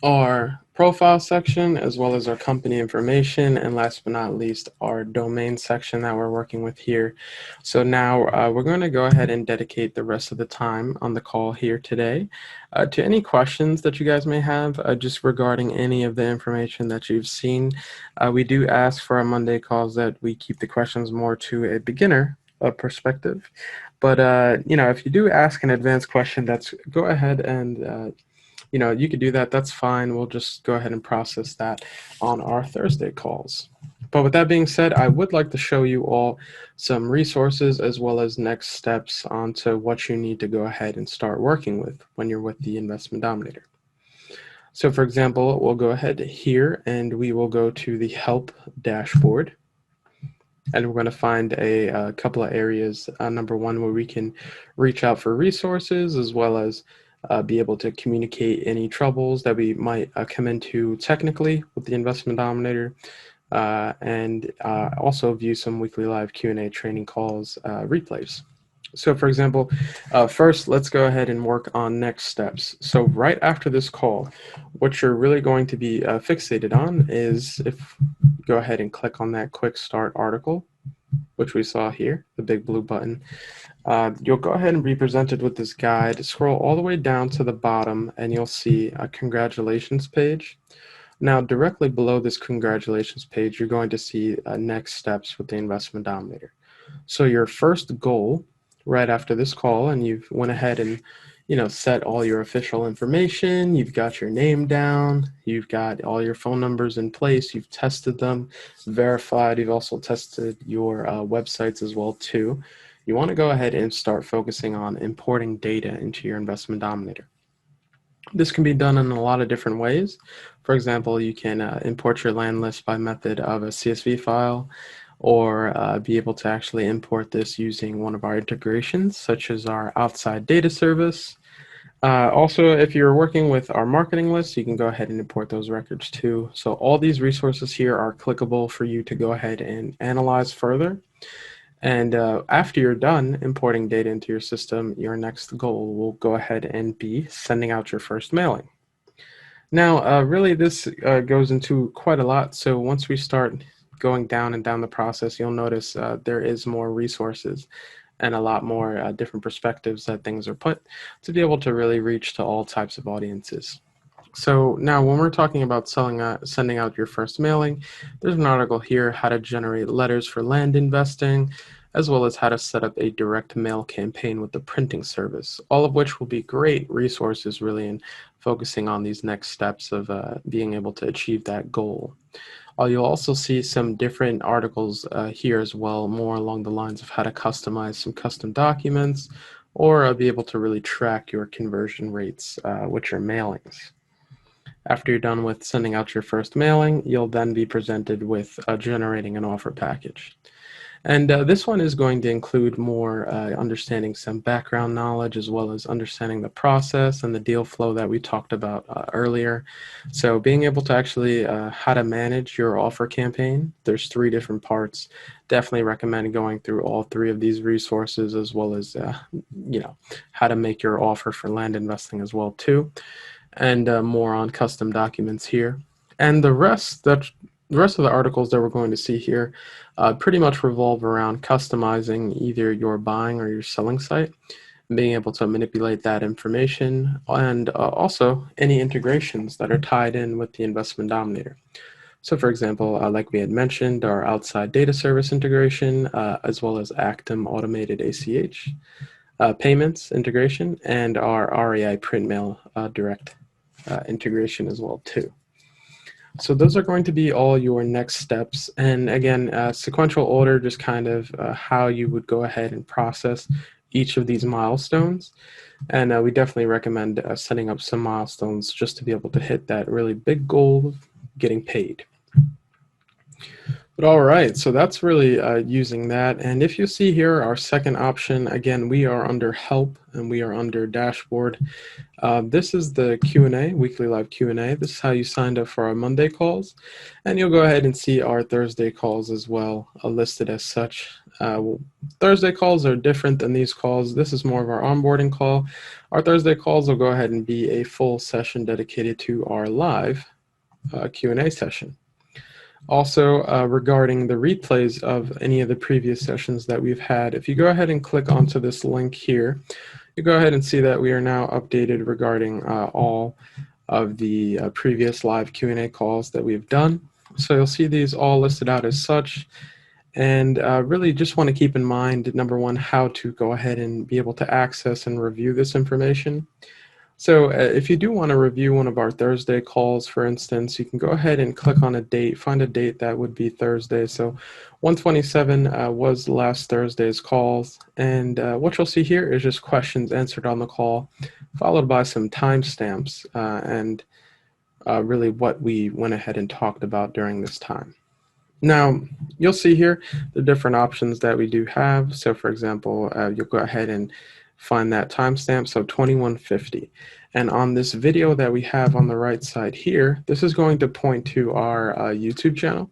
our profile section, as well as our company information, and last but not least, our domain section that we're working with here. So now we're going to go ahead and dedicate the rest of the time on the call here today to any questions that you guys may have just regarding any of the information that you've seen. We do ask for our Monday calls that we keep the questions more to a beginner perspective. But, if you do ask an advanced question, go ahead and you could do that. That's fine. We'll just go ahead and process that on our Thursday calls. But with that being said, I would like to show you all some resources as well as next steps onto what you need to go ahead and start working with when you're with the Investment Dominator. So for example, we'll go ahead here and we will go to the help dashboard. And we're going to find a couple of areas. Number one, where we can reach out for resources as well as be able to communicate any troubles that we might come into technically with the Investment Dominator, and also view some weekly live Q&A training calls replays. So for example, first let's go ahead and work on next steps. So right after this call, what you're really going to be fixated on is if you go ahead and click on that quick start article, which we saw here, the big blue button. You'll go ahead and be presented with this guide. Scroll all the way down to the bottom and you'll see a congratulations page. Now directly below this congratulations page, you're going to see next steps with the Investment Dominator. So your first goal right after this call, and you've went ahead and set all your official information, you've got your name down, you've got all your phone numbers in place, you've tested them, verified, you've also tested your websites as well too. You want to go ahead and start focusing on importing data into your Investment Dominator. This can be done in a lot of different ways. For example, you can import your land list by method of a CSV file, or be able to actually import this using one of our integrations, such as our outside data service. Also, if you're working with our marketing list, you can go ahead and import those records too. So all these resources here are clickable for you to go ahead and analyze further. And after you're done importing data into your system, your next goal will go ahead and be sending out your first mailing. Now, really this goes into quite a lot. So once we start going down and down the process, you'll notice there is more resources and a lot more different perspectives that things are put to be able to really reach to all types of audiences. So now when we're talking about sending out your first mailing, there's an article here, how to generate letters for land investing, as well as how to set up a direct mail campaign with the printing service, all of which will be great resources really in focusing on these next steps of being able to achieve that goal. You'll also see some different articles here as well, more along the lines of how to customize some custom documents, or be able to really track your conversion rates with your mailings. After you're done with sending out your first mailing, you'll then be presented with generating an offer package. And this one is going to include more understanding some background knowledge, as well as understanding the process and the deal flow that we talked about earlier. So being able to actually how to manage your offer campaign. There's 3 different parts. Definitely recommend going through all 3 of these resources, as well as how to make your offer for land investing as well too, and more on custom documents here. And the rest of the articles that we're going to see here pretty much revolve around customizing either your buying or your selling site, and being able to manipulate that information, and also any integrations that are tied in with the Investment Dominator. So for example, like we had mentioned, our outside data service integration, as well as Actum automated ACH, payments integration, and our REI print mail direct integration as well too. So those are going to be all your next steps. And again, sequential order, just kind of how you would go ahead and process each of these milestones. And we definitely recommend setting up some milestones just to be able to hit that really big goal of getting paid. But all right, so that's really using that. And if you see here, our second option, again, we are under help and we are under dashboard. This is the Q&A, weekly live Q&A. This is how you signed up for our Monday calls. And you'll go ahead and see our Thursday calls as well, listed as such. Thursday calls are different than these calls. This is more of our onboarding call. Our Thursday calls will go ahead and be a full session dedicated to our live Q&A session. Also, regarding the replays of any of the previous sessions that we've had, if you go ahead and click onto this link here, you go ahead and see that we are now updated regarding all of the previous live Q&A calls that we've done. So you'll see these all listed out as such. And really just want to keep in mind, number one, how to go ahead and be able to access and review this information. So if you do want to review one of our Thursday calls, for instance, you can go ahead and click on a date, find a date that would be Thursday. So 127 was last Thursday's calls. And what you'll see here is just questions answered on the call, followed by some timestamps and really what we went ahead and talked about during this time. Now, you'll see here the different options that we do have. So for example, you'll go ahead and find that timestamp, so 2150. And on this video that we have on the right side here, this is going to point to our YouTube channel.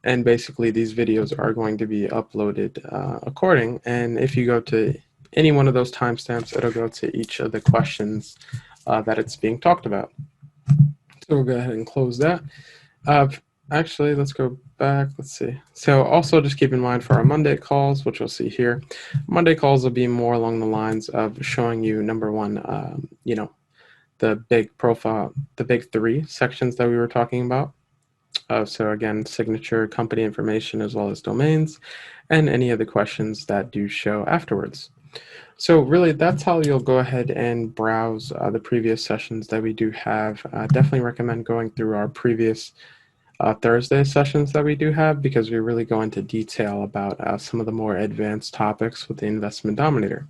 And basically these videos are going to be uploaded according. And if you go to any one of those timestamps, it'll go to each of the questions that it's being talked about. So we'll go ahead and close that. Actually, let's go back. Let's see. So also just keep in mind for our Monday calls, which you'll see here, Monday calls will be more along the lines of showing you, number one, you know, the big profile, the big three sections that we were talking about. So again, signature, company information, as well as domains, and any of the questions that do show afterwards. So really, that's how you'll go ahead and browse the previous sessions that we do have. Definitely recommend going through our previous Thursday sessions that we do have, because we really go into detail about some of the more advanced topics with the Investment Dominator.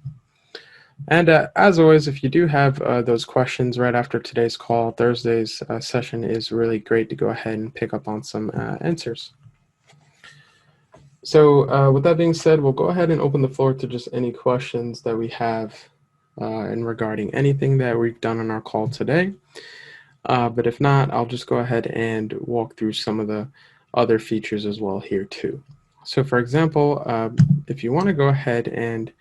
And as always, if you do have those questions right after today's call, Thursday's session is really great to go ahead and pick up on some answers. So with that being said, we'll go ahead and open the floor to just any questions that we have in regarding anything that we've done on our call today. But if not, I'll just go ahead and walk through some of the other features as well here too. So for example, if you want to go ahead and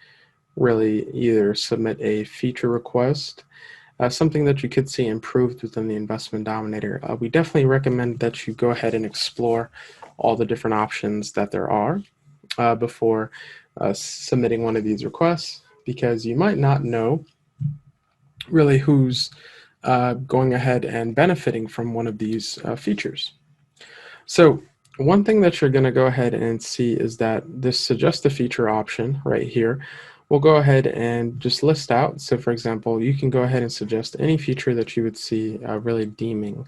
really either submit a feature request, something that you could see improved within the Investment Dominator, we definitely recommend that you go ahead and explore all the different options that there are before submitting one of these requests, because you might not know really who's going ahead and benefiting from one of these features. So one thing that you're going to go ahead and see is that this suggest a feature option right here will go ahead and just list out. So for example, you can go ahead and suggest any feature that you would see really deeming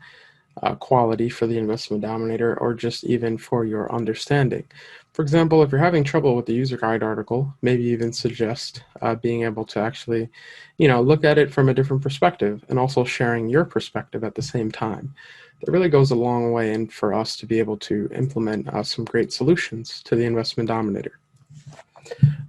quality for the Investment Dominator, or just even for your understanding. For example, if you're having trouble with the user guide article, maybe even suggest being able to actually, look at it from a different perspective, and also sharing your perspective at the same time. That really goes a long way in for us to be able to implement some great solutions to the Investment Dominator.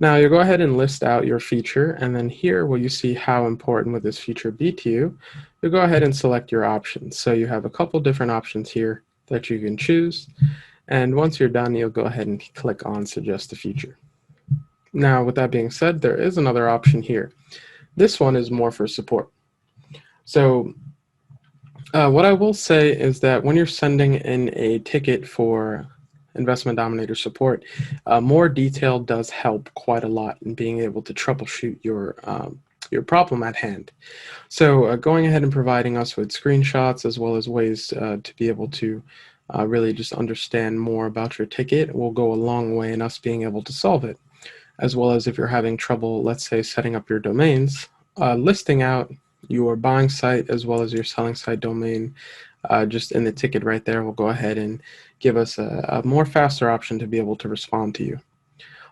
Now you'll go ahead and list out your feature, and then here where you see how important would this feature be to you, you'll go ahead and select your options. So you have a couple different options here that you can choose, and once you're done, you'll go ahead and click on Suggest a Feature. Now with that being said, there is another option here. This one is more for support. So what I will say is that when you're sending in a ticket for Investment Dominator support, more detail does help quite a lot in being able to troubleshoot your problem at hand. So going ahead and providing us with screenshots, as well as ways to be able to really just understand more about your ticket will go a long way in us being able to solve it. As well as if you're having trouble, let's say, setting up your domains, listing out your buying site as well as your selling site domain just in the ticket right there will go ahead and give us a more faster option to be able to respond to you.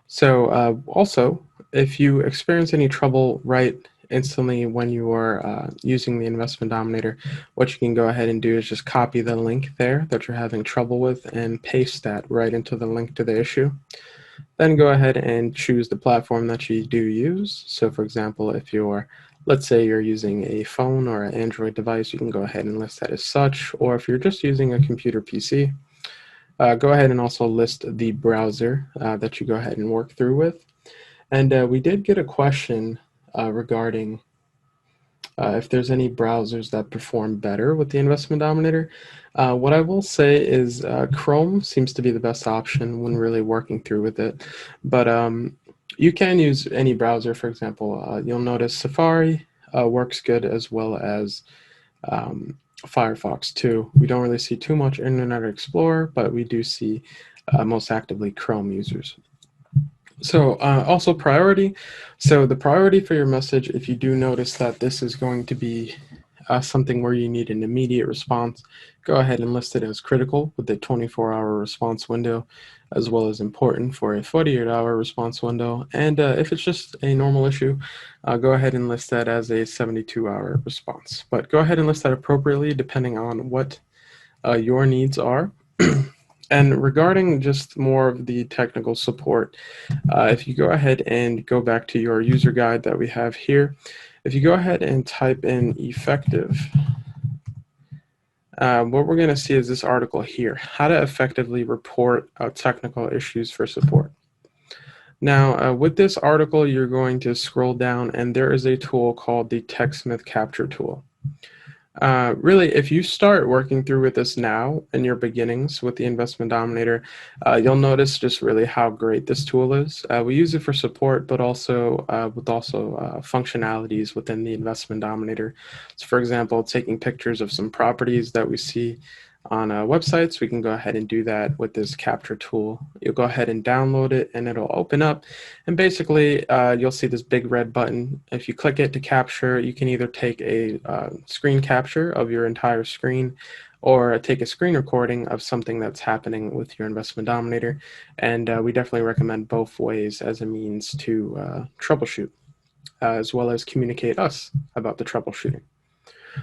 So also, if you experience any trouble right instantly when you are using the Investment Dominator, what you can go ahead and do is just copy the link there that you're having trouble with and paste that right into the link to the issue. Then go ahead and choose the platform that you do use. So for example, if you're, let's say you're using a phone or an Android device, you can go ahead and list that as such. Or if you're just using a computer PC, go ahead and also list the browser that you go ahead and work through with. And we did get a question regarding if there's any browsers that perform better with the Investment Dominator. What I will say is Chrome seems to be the best option when really working through with it. But you can use any browser. For example, you'll notice Safari works good as well as Firefox too. We don't really see too much Internet Explorer, but we do see most actively Chrome users. So also priority. So the priority for your message, if you do notice that this is going to be something where you need an immediate response, go ahead and list it as critical with a 24-hour response window, as well as important for a 48-hour response window. And if it's just a normal issue, go ahead and list that as a 72-hour response. But go ahead and list that appropriately depending on what your needs are. And regarding just more of the technical support, if you go ahead and go back to your user guide that we have here, if you go ahead and type in effective, what we're going to see is this article here, how to effectively report technical issues for support. Now, with this article, you're going to scroll down and there is a tool called the Techsmith capture tool. Really, if you start working through with this now in your beginnings with the Investment Dominator, you'll notice just really how great this tool is. We use it for support, but also with functionalities within the Investment Dominator. So for example, taking pictures of some properties that we see on websites, we can go ahead and do that with this capture tool. You'll go ahead and download it and it'll open up, and basically you'll see this big red button. If you click it to capture, you can either take a screen capture of your entire screen or take a screen recording of something that's happening with your Investment Dominator, and we definitely recommend both ways as a means to troubleshoot as well as communicate us about the troubleshooting.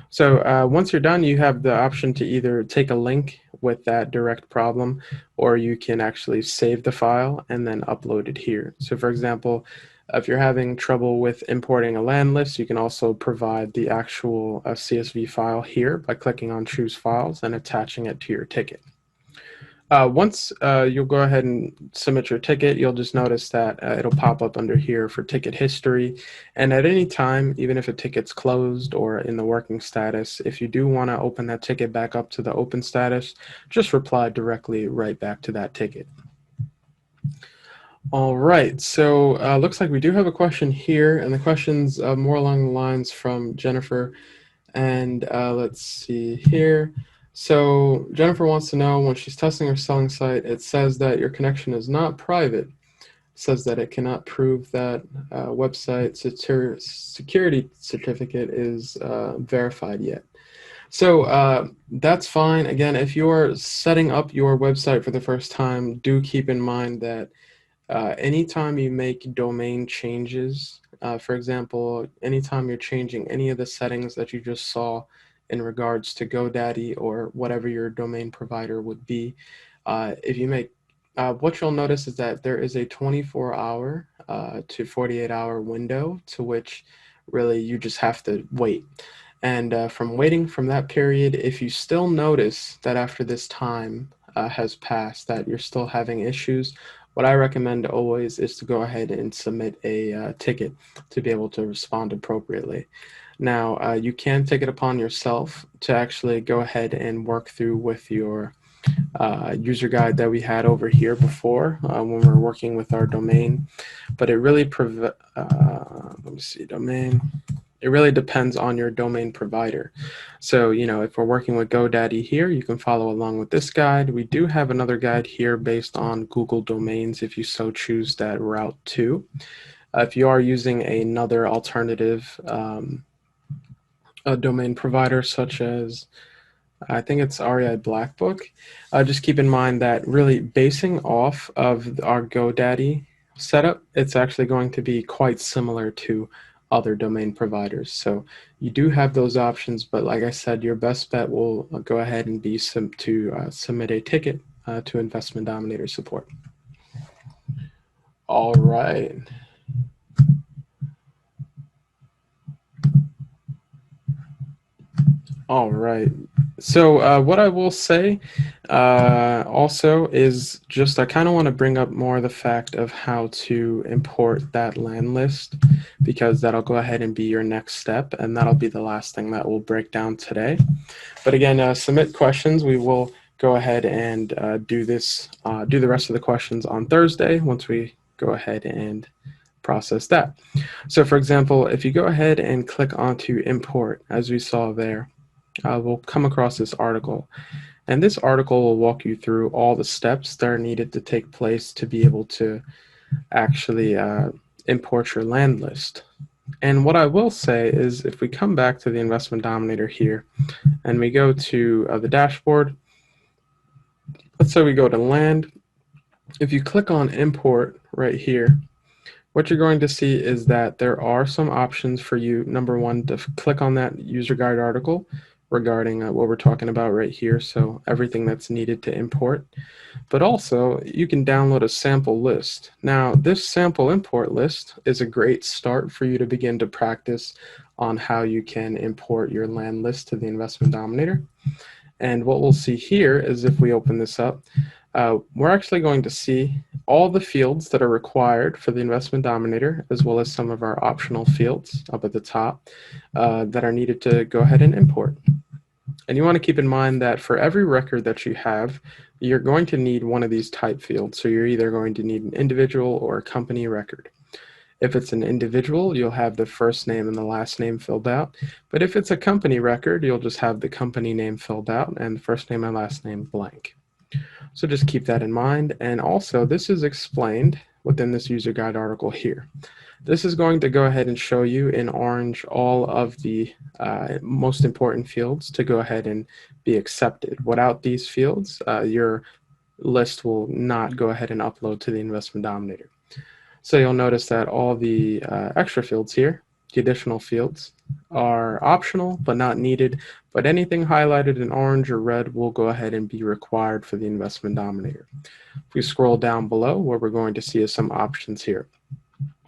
So once you're done, you have the option to either take a link with that direct problem, or you can actually save the file and then upload it here. So for example, if you're having trouble with importing a land list, you can also provide the actual CSV file here by clicking on Choose Files and attaching it to your ticket. Once you'll go ahead and submit your ticket, you'll just notice that it'll pop up under here for ticket history. And at any time, even if a ticket's closed or in the working status, if you do want to open that ticket back up to the open status, just reply directly right back to that ticket. All right, so looks like we do have a question here, and the question's more along the lines from Jennifer. And let's see here. So Jennifer wants to know, when she's testing her selling site, it says that your connection is not private. It says that it cannot prove that website security certificate is verified yet. So that's fine. Again, if you're setting up your website for the first time, do keep in mind that anytime you make domain changes, for example, anytime you're changing any of the settings that you just saw in regards to GoDaddy or whatever your domain provider would be, if you make, what you'll notice is that there is a 24-hour to 48-hour window to which really you just have to wait. And from waiting from that period, if you still notice that after this time has passed that you're still having issues, what I recommend always is to go ahead and submit a ticket to be able to respond appropriately. Now, you can take it upon yourself to actually go ahead and work through with your user guide that we had over here before when we were working with our domain. But it really, let me see, domain. It really depends on your domain provider. So, if we're working with GoDaddy here, you can follow along with this guide. We do have another guide here based on Google domains if you so choose that route too. If you are using another alternative a domain provider such as I think it's REI Black Book. Just keep in mind that really basing off of our GoDaddy setup, it's actually going to be quite similar to other domain providers. So you do have those options, but like I said, your best bet will go ahead and be to submit a ticket to Investment Dominator support. All right. All right. So what I will say also is just I kind of want to bring up more the fact of how to import that land list, because that'll go ahead and be your next step, and that'll be the last thing that we'll break down today. But again, submit questions. We will go ahead and do the rest of the questions on Thursday once we go ahead and process that. So for example, if you go ahead and click onto import, as we saw there, we'll come across this article. And this article will walk you through all the steps that are needed to take place to be able to actually import your land list. And what I will say is if we come back to the Investment Dominator here and we go to the dashboard, let's say we go to land. If you click on import right here, what you're going to see is that there are some options for you. Number one, to click on that user guide article regarding what we're talking about right here, so everything that's needed to import. But also, you can download a sample list. Now, this sample import list is a great start for you to begin to practice on how you can import your land list to the Investment Dominator. And what we'll see here is if we open this up, we're actually going to see all the fields that are required for the Investment Dominator, as well as some of our optional fields up at the top that are needed to go ahead and import. And you want to keep in mind that for every record that you have, you're going to need one of these type fields. So you're either going to need an individual or a company record. If it's an individual, you'll have the first name and the last name filled out. But if it's a company record, you'll just have the company name filled out and the first name and last name blank. So just keep that in mind. And also, this is explained within this user guide article here. This is going to go ahead and show you in orange all of the most important fields to go ahead and be accepted. Without these fields, your list will not go ahead and upload to the Investment Dominator. So you'll notice that all the extra fields here, the additional fields, are optional but not needed, but anything highlighted in orange or red will go ahead and be required for the Investment Dominator. If we scroll down below, what we're going to see is some options here.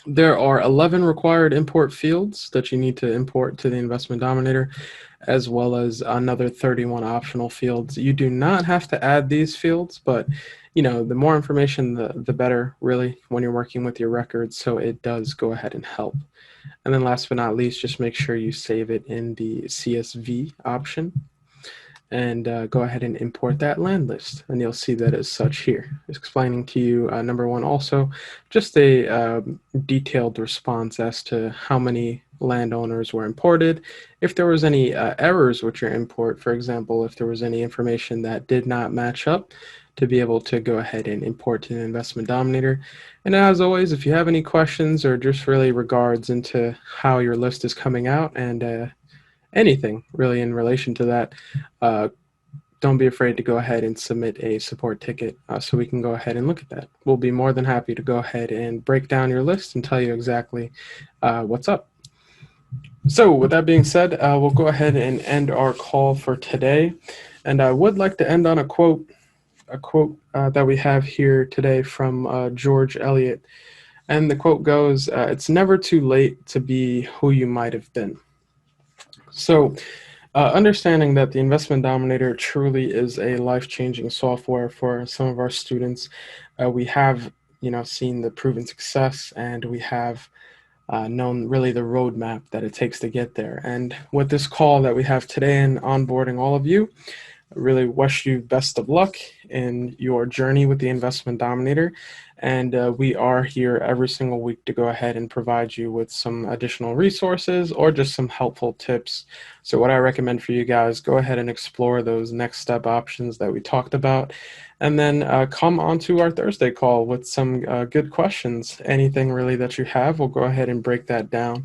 There are 11 required import fields that you need to import to the Investment Dominator, as well as another 31 optional fields. You do not have to add these fields, but the more information, the better, really, when you're working with your records, so it does go ahead and help. And then last but not least, just make sure you save it in the CSV option and go ahead and import that land list. And you'll see that as such here. Explaining to you, number one, also just a detailed response as to how many landowners were imported. If there was any errors with your import, for example, if there was any information that did not match up, to be able to go ahead and import to the Investment Dominator. And as always, if you have any questions or just really regards into how your list is coming out and anything really in relation to that, don't be afraid to go ahead and submit a support ticket so we can go ahead and look at that. We'll be more than happy to go ahead and break down your list and tell you exactly what's up. So with that being said, we'll go ahead and end our call for today. And I would like to end on a quote that we have here today from George Eliot. And the quote goes, "It's never too late to be who you might have been." So understanding that the Investment Dominator truly is a life-changing software for some of our students, we have seen the proven success, and we have known really the roadmap that it takes to get there. And with this call that we have today and onboarding all of you, really wish you best of luck in your journey with the Investment Dominator. And we are here every single week to go ahead and provide you with some additional resources or just some helpful tips. So what I recommend for you guys, go ahead and explore those next step options that we talked about. And then come onto our Thursday call with some good questions. Anything really that you have, we'll go ahead and break that down.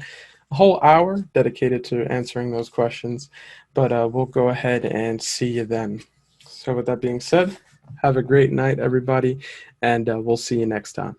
A whole hour dedicated to answering those questions, but we'll go ahead and see you then. So with that being said, have a great night, everybody, and we'll see you next time.